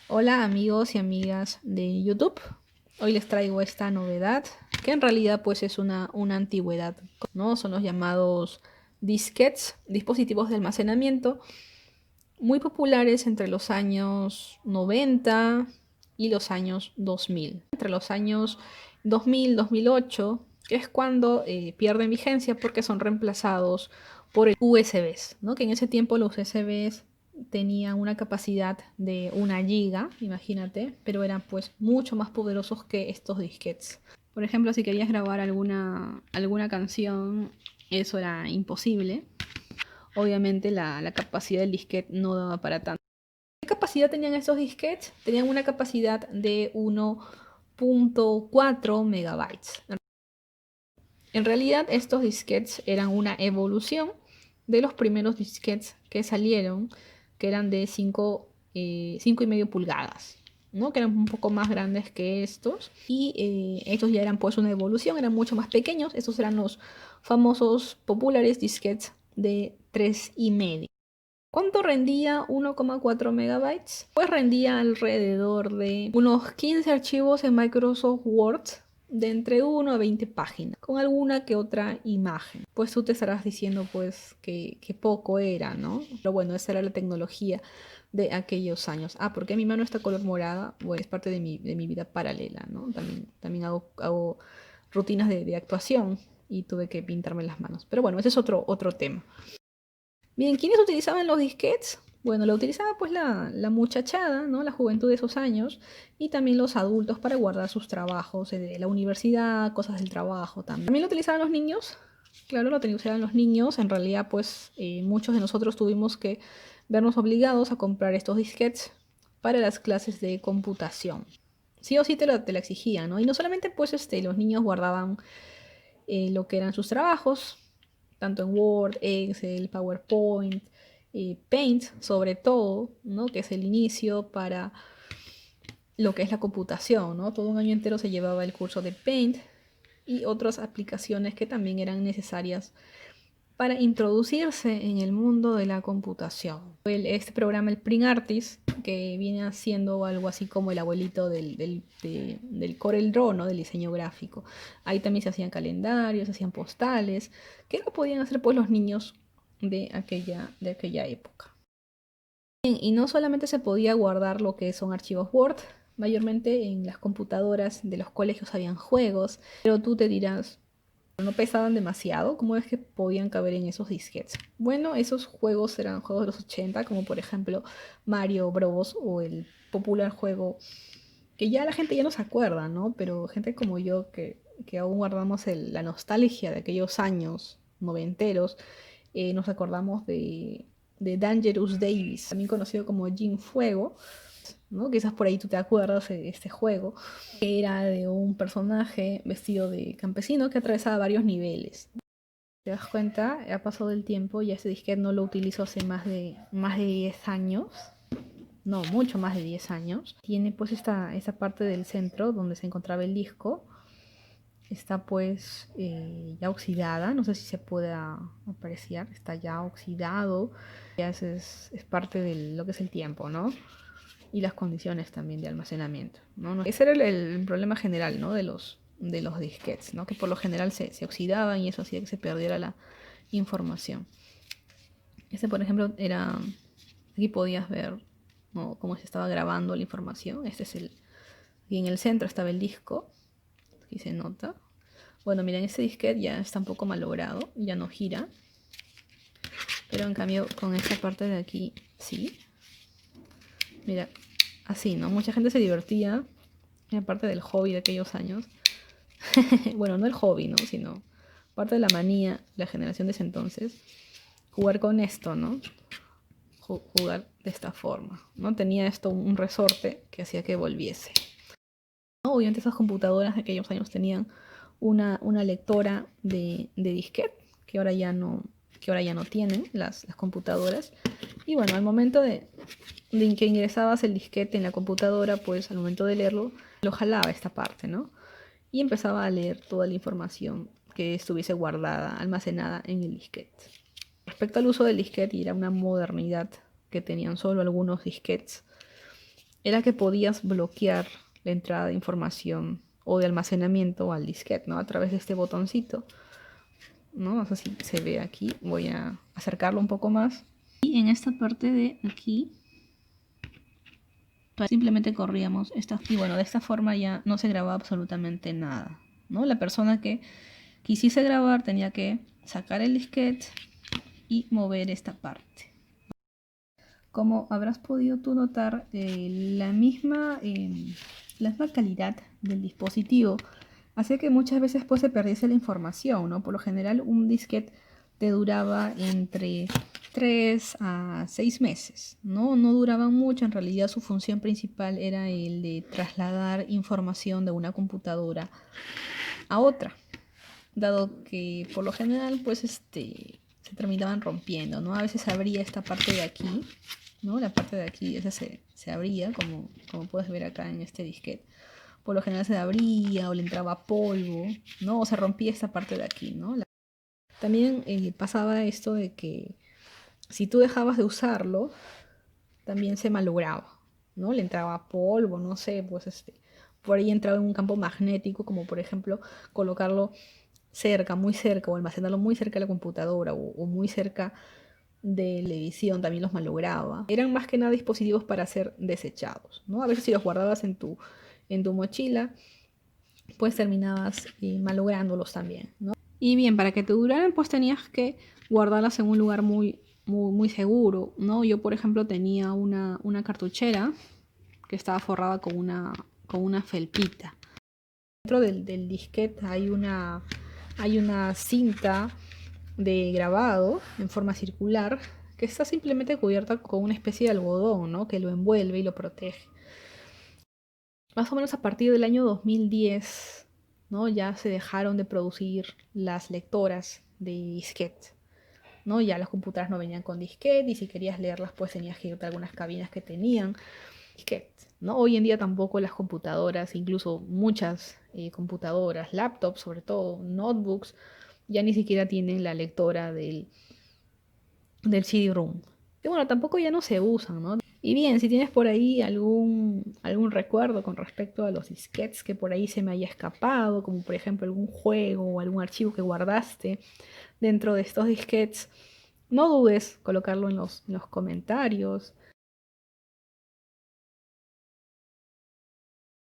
Hola amigos y amigas de YouTube. Hoy les traigo esta novedad que en realidad pues es una antigüedad, ¿no? Son los llamados disquetes, dispositivos de almacenamiento muy populares entre los años 90 y los años 2000. Entre los años 2000 y 2008, que es cuando pierden vigencia porque son reemplazados por el USBs, ¿no? Que en ese tiempo los USBs tenían una capacidad de 1 GB, imagínate, pero eran pues mucho más poderosos que estos disquetes. Por ejemplo, si querías grabar alguna canción, eso era imposible. Obviamente la capacidad del disquete no daba para tanto. ¿Qué capacidad tenían estos disquetes? Tenían una capacidad de 1.4 megabytes. En realidad estos disquetes eran una evolución de los primeros disquetes que salieron, que eran de 5,5 pulgadas, ¿no? Que eran un poco más grandes que estos. Y estos ya eran pues una evolución, eran mucho más pequeños. Estos eran los famosos populares disquetes de 3,5. ¿Cuánto rendía 1,4 megabytes? Pues rendía alrededor de unos 15 archivos en Microsoft Word de entre 1 a 20 páginas, con alguna que otra imagen. Pues tú te estarás diciendo pues que poco era, ¿no? Pero bueno, esa era la tecnología de aquellos años. Ah, ¿por qué mi mano está color morada? Bueno, es parte de mi vida paralela, ¿no? También hago rutinas de actuación y tuve que pintarme las manos. Pero bueno, ese es otro tema. Bien, ¿quiénes utilizaban los disquetes? Bueno, lo utilizaba pues la muchachada, ¿no? La juventud de esos años y también los adultos para guardar sus trabajos de la universidad, cosas del trabajo también. También lo utilizaban los niños, claro, lo utilizaban los niños. En realidad pues muchos de nosotros tuvimos que vernos obligados a comprar estos disquetes para las clases de computación. Sí o sí te la exigían, ¿no? Y no solamente pues los niños guardaban lo que eran sus trabajos, tanto en Word, Excel, PowerPoint, Paint sobre todo, ¿no? Que es el inicio para lo que es la computación, ¿no? Todo un año entero se llevaba el curso de Paint y otras aplicaciones que también eran necesarias para introducirse en el mundo de la computación. Este programa, el PrintArtist, que viene siendo algo así como el abuelito del Corel Draw, ¿no? Del diseño gráfico. Ahí también se hacían calendarios, se hacían postales, que no podían hacer pues los niños de aquella época. Y no solamente se podía guardar lo que son archivos Word, mayormente en las computadoras de los colegios habían juegos, pero tú te dirás, no pesaban demasiado, ¿cómo es que podían caber en esos disquetes? Bueno, esos juegos eran juegos de los 80, como por ejemplo Mario Bros. O el popular juego que ya la gente ya no se acuerda, ¿no? Pero gente como yo que aún guardamos la nostalgia de aquellos años noventeros, nos acordamos de Dangerous Days, también conocido como Jim Fuego, ¿no? Quizás por ahí tú te acuerdas de este juego, que era de un personaje vestido de campesino que atravesaba varios niveles. ¿Te das cuenta? Ha pasado el tiempo y ese disquete no lo utilizo hace más de 10 años. No, mucho más de 10 años. Tiene pues esta parte del centro donde se encontraba el disco. Está pues ya oxidada. No sé si se pueda apreciar. Está ya oxidado. Ya es parte de lo que es el tiempo, ¿no? Y las condiciones también de almacenamiento, ¿no? Ese era el problema general, ¿no? de los disquetes, ¿no? Que por lo general se oxidaban y eso hacía que se perdiera la información. Este, por ejemplo, aquí podías ver, ¿no? Cómo se estaba grabando la información. Aquí en el centro estaba el disco, aquí se nota. Bueno, miren, este disquete ya está un poco malogrado, ya no gira, pero en cambio con esta parte de aquí, sí. Mira, así, ¿no? Mucha gente se divertía, en parte del hobby de aquellos años. Bueno, no el hobby, ¿no? Sino parte de la manía, la generación de ese entonces, jugar con esto, ¿no? Jugar de esta forma, ¿no? Tenía esto un resorte que hacía que volviese. ¿No? Obviamente esas computadoras de aquellos años tenían una lectora de disquete, que ahora ya no tienen las computadoras. Y bueno, al momento de que ingresabas el disquete en la computadora, pues al momento de leerlo, lo jalaba esta parte, ¿no? Y empezaba a leer toda la información que estuviese guardada, almacenada en el disquete. Respecto al uso del disquete, era una modernidad que tenían solo algunos disquetes era que podías bloquear la entrada de información o de almacenamiento al disquete, ¿no? A través de este botoncito, ¿no? No sé si se ve aquí, voy a acercarlo un poco más. Y en esta parte de aquí, simplemente corríamos esta, y bueno, de esta forma ya no se grababa absolutamente nada, ¿no? La persona que quisiese grabar tenía que sacar el disquete y mover esta parte. Como habrás podido tú notar, la misma calidad del dispositivo hacía que muchas veces pues, se perdiese la información, ¿no? Por lo general un disquete te duraba entre 3 a 6 meses, ¿no? No duraban mucho, en realidad su función principal era el de trasladar información de una computadora a otra, dado que por lo general pues se terminaban rompiendo, ¿no? A veces se abría esta parte de aquí, ¿no? La parte de aquí, esa se abría, como puedes ver acá en este disquete. Por lo general se abría o le entraba polvo, ¿no? O se rompía esta parte de aquí, ¿no? También pasaba esto de que si tú dejabas de usarlo, también se malograba, ¿no? Le entraba polvo, no sé, pues por ahí entraba en un campo magnético, como por ejemplo colocarlo cerca, muy cerca, o almacenarlo muy cerca de la computadora, o muy cerca de la edición, también los malograba. Eran más que nada dispositivos para ser desechados, ¿no? A veces si los guardabas en tu mochila, pues terminabas malográndolos también, ¿no? Y bien, para que te duraran, pues tenías que guardarlas en un lugar muy seguro, ¿no? Yo, por ejemplo, tenía una cartuchera que estaba forrada con una felpita. Dentro del disquete hay una cinta de grabado en forma circular que está simplemente cubierta con una especie de algodón, ¿no? Que lo envuelve y lo protege. Más o menos a partir del año 2010, ¿no? Ya se dejaron de producir las lectoras de disquete, ¿no? Ya las computadoras no venían con disquete y si querías leerlas pues tenías que irte a algunas cabinas que tenían disquete, ¿no? Hoy en día tampoco las computadoras, incluso muchas computadoras, laptops sobre todo, notebooks, ya ni siquiera tienen la lectora del CD-ROM. Que bueno, tampoco ya no se usan, ¿no? Y bien, si tienes por ahí algún recuerdo con respecto a los disquetes que por ahí se me haya escapado, como por ejemplo algún juego o algún archivo que guardaste dentro de estos disquetes, no dudes colocarlo en los comentarios.